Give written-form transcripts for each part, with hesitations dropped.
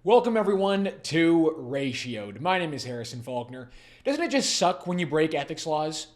Welcome everyone to Ratioed. My name is Harrison Faulkner. Doesn't it just suck when you break ethics laws?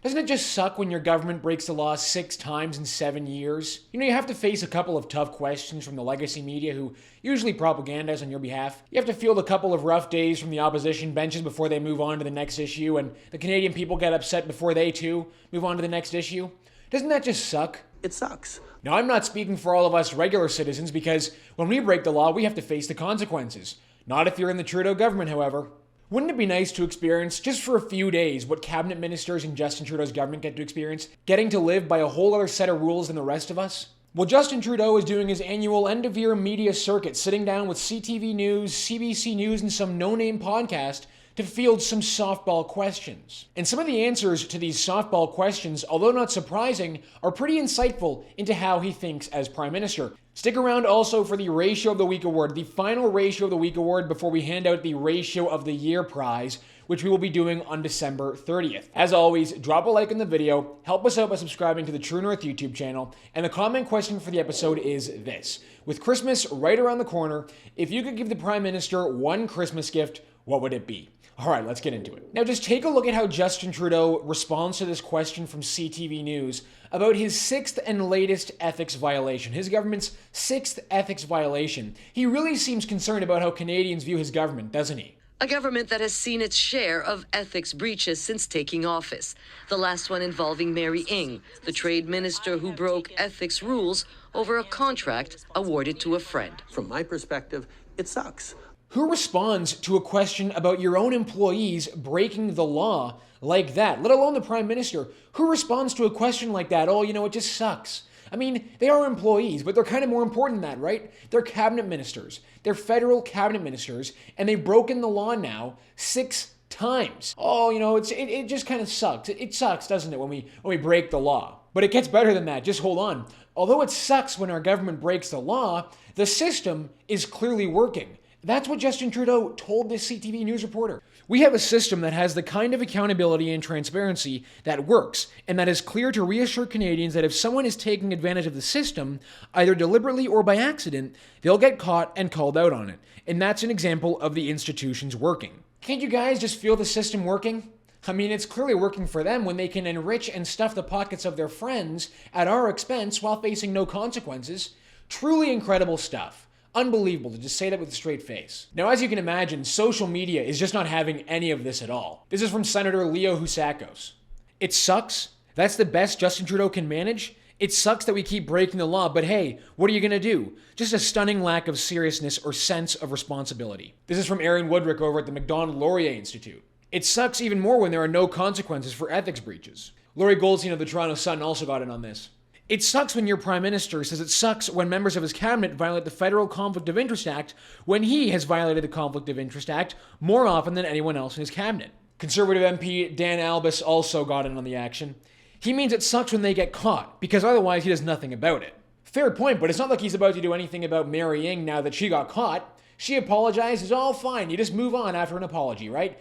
Doesn't it just suck when your government breaks the law 6 times in 7 years? You have to face a couple of tough questions from the legacy media who usually propagandize on your behalf. You have to field a couple of rough days from the opposition benches before they move on to the next issue, and the Canadian people get upset before they too move on to the next issue. Doesn't that just suck? It sucks. Now, I'm not speaking for all of us regular citizens because when we break the law, we have to face the consequences. Not if you're in the Trudeau government, however. Wouldn't it be nice to experience, just for a few days, what cabinet ministers in Justin Trudeau's government get to experience? Getting to live by a whole other set of rules than the rest of us? Well, Justin Trudeau is doing his annual end-of-year media circuit, sitting down with CTV News, CBC News, and some no-name podcast to field some softball questions. And some of the answers to these softball questions, although not surprising, are pretty insightful into how he thinks as Prime Minister. Stick around also for the Ratio of the Week Award, the final Ratio of the Week Award before we hand out the Ratio of the Year prize, which we will be doing on December 30th. As always, drop a like on the video, help us out by subscribing to the True North YouTube channel, and the comment question for the episode is this. With Christmas right around the corner, if you could give the Prime Minister one Christmas gift, what would it be? All right, let's get into it. Now, just take a look at how Justin Trudeau responds to this question from CTV News about his 6th and latest ethics violation, his government's 6th ethics violation. He really seems concerned about how Canadians view his government, doesn't he? A government that has seen its share of ethics breaches since taking office. The last one involving Mary Ng, the trade minister who broke ethics rules over a contract awarded to a friend. From my perspective, it sucks. Who responds to a question about your own employees breaking the law like that, let alone the Prime Minister? Who responds to a question like that? Oh, it just sucks. I mean, they are employees, but they're kind of more important than that, right? They're cabinet ministers. They're federal cabinet ministers, and they've broken the law now 6 times. Oh, it just kind of sucks. It sucks, doesn't it, when we break the law? But it gets better than that. Just hold on. Although it sucks when our government breaks the law, the system is clearly working. That's what Justin Trudeau told this CTV News reporter. We have a system that has the kind of accountability and transparency that works, and that is clear to reassure Canadians that if someone is taking advantage of the system, either deliberately or by accident, they'll get caught and called out on it. And that's an example of the institutions working. Can't you guys just feel the system working? I mean, it's clearly working for them when they can enrich and stuff the pockets of their friends at our expense while facing no consequences. Truly incredible stuff. Unbelievable to just say that with a straight face. Now, as you can imagine, social media is just not having any of this at all. This is from Senator Leo Housakos. It sucks. That's the best Justin Trudeau can manage. It sucks that we keep breaking the law, but hey, what are you going to do? Just a stunning lack of seriousness or sense of responsibility. This is from Aaron Woodrick over at the Macdonald-Laurier Institute. It sucks even more when there are no consequences for ethics breaches. Laurie Goldstein of the Toronto Sun also got in on this. It sucks when your Prime Minister says it sucks when members of his cabinet violate the Federal Conflict of Interest Act when he has violated the Conflict of Interest Act more often than anyone else in his cabinet. Conservative MP Dan Albus also got in on the action. He means it sucks when they get caught, because otherwise he does nothing about it. Fair point, but it's not like he's about to do anything about Mary Ng now that she got caught. She apologized, it's all fine. You just move on after an apology, right?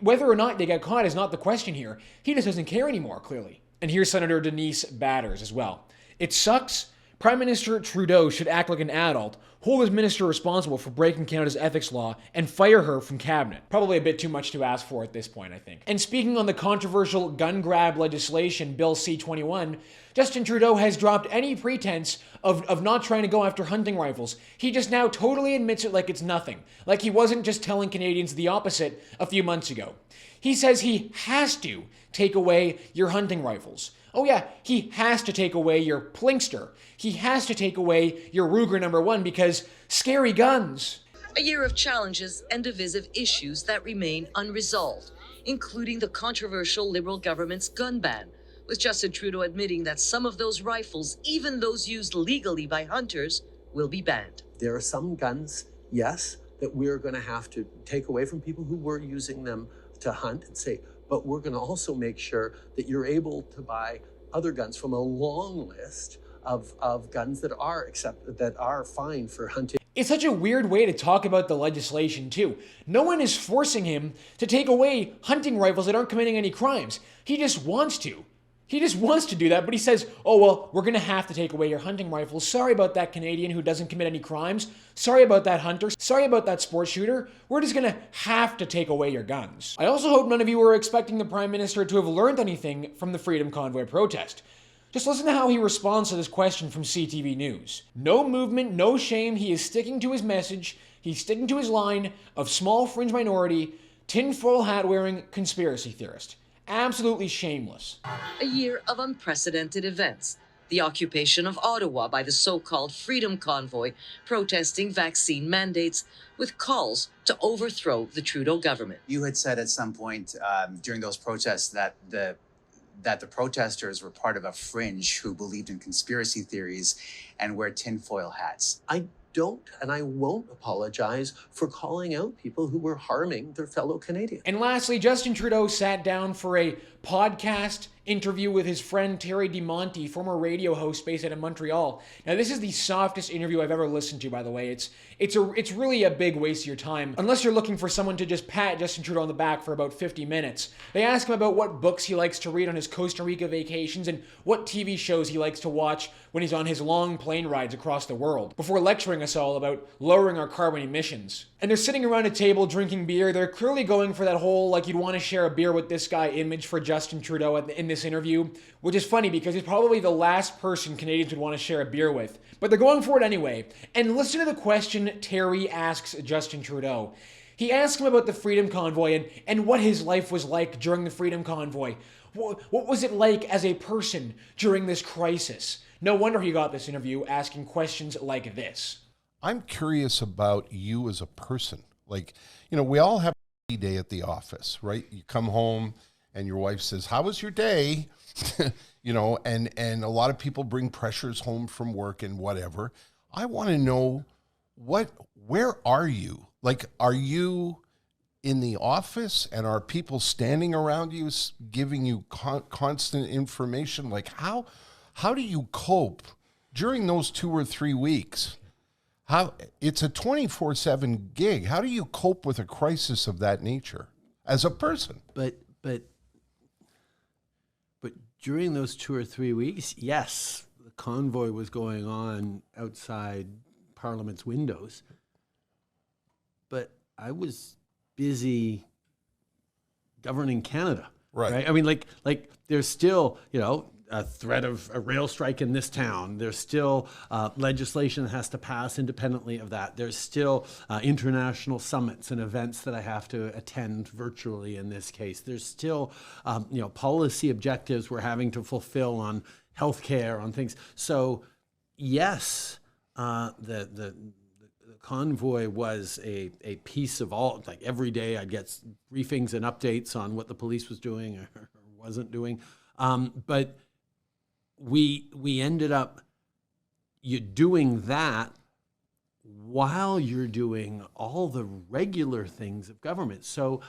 Whether or not they get caught is not the question here. He just doesn't care anymore, clearly. And here's Senator Denise Batters as well. It sucks. Prime Minister Trudeau should act like an adult, hold his minister responsible for breaking Canada's ethics law, and fire her from cabinet. Probably a bit too much to ask for at this point, I think. And speaking on the controversial gun grab legislation, Bill C-21, Justin Trudeau has dropped any pretense of not trying to go after hunting rifles. He just now totally admits it like it's nothing. Like he wasn't just telling Canadians the opposite a few months ago. He says he has to take away your hunting rivals. Oh yeah, he has to take away your Plinkster. He has to take away your Ruger #1 because scary guns. A year of challenges and divisive issues that remain unresolved, including the controversial Liberal government's gun ban, with Justin Trudeau admitting that some of those rifles, even those used legally by hunters, will be banned. There are some guns, yes, that we're going to have to take away from people who were using them to hunt and say, but we're going to also make sure that you're able to buy other guns from a long list of guns that are fine for hunting. It's such a weird way to talk about the legislation, too. No one is forcing him to take away hunting rifles that aren't committing any crimes. He just wants to. He just wants to do that, but he says, oh, well, we're going to have to take away your hunting rifles. Sorry about that Canadian who doesn't commit any crimes. Sorry about that hunter. Sorry about that sports shooter. We're just going to have to take away your guns. I also hope none of you were expecting the Prime Minister to have learned anything from the Freedom Convoy protest. Just listen to how he responds to this question from CTV News. No movement, no shame. He is sticking to his message. He's sticking to his line of small fringe minority, tinfoil hat wearing conspiracy theorist. Absolutely shameless. A year of unprecedented events. The occupation of Ottawa by the so-called Freedom Convoy, protesting vaccine mandates with calls to overthrow the Trudeau government. You had said at some point during those protests that the protesters were part of a fringe who believed in conspiracy theories and wear tinfoil hats. I don't and I won't apologize for calling out people who were harming their fellow Canadians. And lastly, Justin Trudeau sat down for a podcast interview with his friend Terry DeMonte, former radio host based out of Montreal. Now, this is the softest interview I've ever listened to, by the way. It's really a big waste of your time, unless you're looking for someone to just pat Justin Trudeau on the back for about 50 minutes. They ask him about what books he likes to read on his Costa Rica vacations and what TV shows he likes to watch when he's on his long plane rides across the world, before lecturing us all about lowering our carbon emissions. And they're sitting around a table drinking beer. They're clearly going for that whole, like, you'd want to share a beer with this guy image for Justin Trudeau in this interview, which is funny because he's probably the last person Canadians would want to share a beer with. But they're going for it anyway. And listen to the question Terry asks Justin Trudeau. He asks him about the Freedom Convoy and what his life was like during the Freedom Convoy. What was it like as a person during this crisis? No wonder he got this interview asking questions like this. I'm curious about you as a person. Like, we all have a day at the office, right? You come home and your wife says, how was your day? And a lot of people bring pressures home from work and whatever. I want to know where are you? Like, are you in the office and are people standing around you giving you constant information? Like, how do you cope during those 2 or 3 weeks? It's a 24/7 gig. How do you cope with a crisis of that nature as a person? But during those 2 or 3 weeks, yes, the convoy was going on outside Parliament's windows. But I was busy governing Canada. Right. I mean, like there's still, a threat of a rail strike in this town. There's still legislation that has to pass independently of that. There's still international summits and events that I have to attend virtually in this case. There's still, policy objectives we're having to fulfill on healthcare, on things. So, yes, the convoy was a piece of all, like every day I'd get briefings and updates on what the police was doing or wasn't doing. But we ended up doing that while you're doing all the regular things of government. So,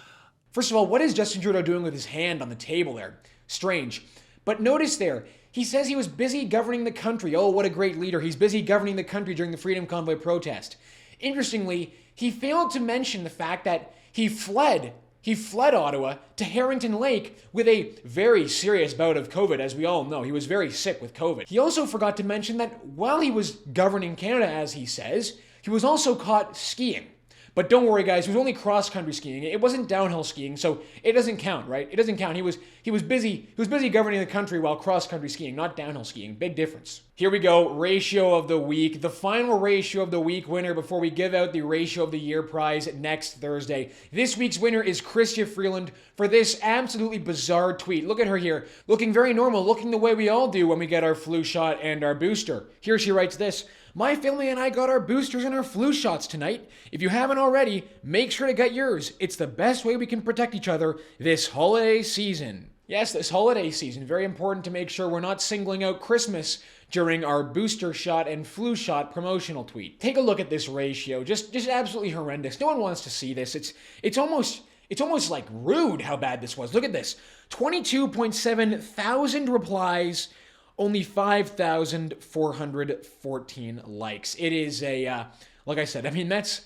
first of all, what is Justin Trudeau doing with his hand on the table there? Strange. But notice there, he says he was busy governing the country. Oh, what a great leader. He's busy governing the country during the Freedom Convoy protest. Interestingly, he failed to mention the fact that he fled Ottawa to Harrington Lake with a very serious bout of COVID, as we all know. He was very sick with COVID. He also forgot to mention that while he was governing Canada, as he says, he was also caught skiing. But don't worry, guys, he was only cross-country skiing. It wasn't downhill skiing, so it doesn't count, right? It doesn't count. He was busy governing the country while cross-country skiing, not downhill skiing. Big difference. Here we go, ratio of the week. The final ratio of the week winner before we give out the ratio of the year prize next Thursday. This week's winner is Chrystia Freeland for this absolutely bizarre tweet. Look at her here, looking very normal, looking the way we all do when we get our flu shot and our booster. Here she writes this. My family and I got our boosters and our flu shots tonight. If you haven't already, make sure to get yours. It's the best way we can protect each other this holiday season. Yes, this holiday season. Very important to make sure we're not singling out Christmas during our booster shot and flu shot promotional tweet. Take a look at this ratio. Just absolutely horrendous. No one wants to see this. It's almost like rude how bad this was. Look at this. 22.7 thousand replies. Only 5,414 likes. It is like I said, I mean, that's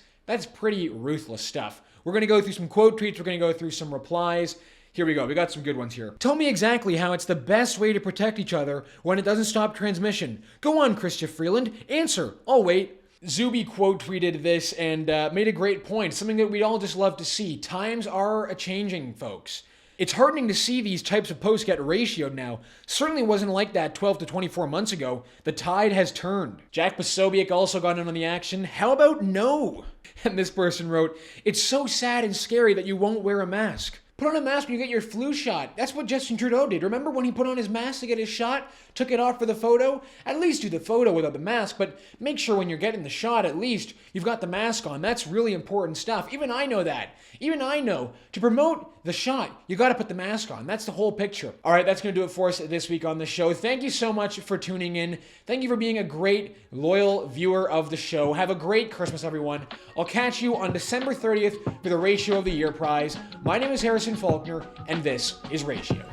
pretty ruthless stuff. We're going to go through some quote tweets. We're going to go through some replies. Here we go. We got some good ones here. Tell me exactly how it's the best way to protect each other when it doesn't stop transmission. Go on, Chrystia Freeland. Answer. I'll wait. Zuby quote tweeted this and made a great point, something that we'd all just love to see. Times are a-changing, folks. It's heartening to see these types of posts get ratioed now. Certainly wasn't like that 12 to 24 months ago. The tide has turned. Jack Posobiec also got in on the action. How about no? And this person wrote, it's so sad and scary that you won't wear a mask. Put on a mask when you get your flu shot. That's what Justin Trudeau did. Remember when he put on his mask to get his shot? Took it off for the photo? At least do the photo without the mask, but make sure when you're getting the shot, at least you've got the mask on. That's really important stuff. Even I know that. Even I know. To promote the shot, you got to put the mask on. That's the whole picture. All right, that's going to do it for us this week on the show. Thank you so much for tuning in. Thank you for being a great, loyal viewer of the show. Have a great Christmas, everyone. I'll catch you on December 30th for the Ratio of the Year prize. My name is Harrison Faulkner, and this is Ratio.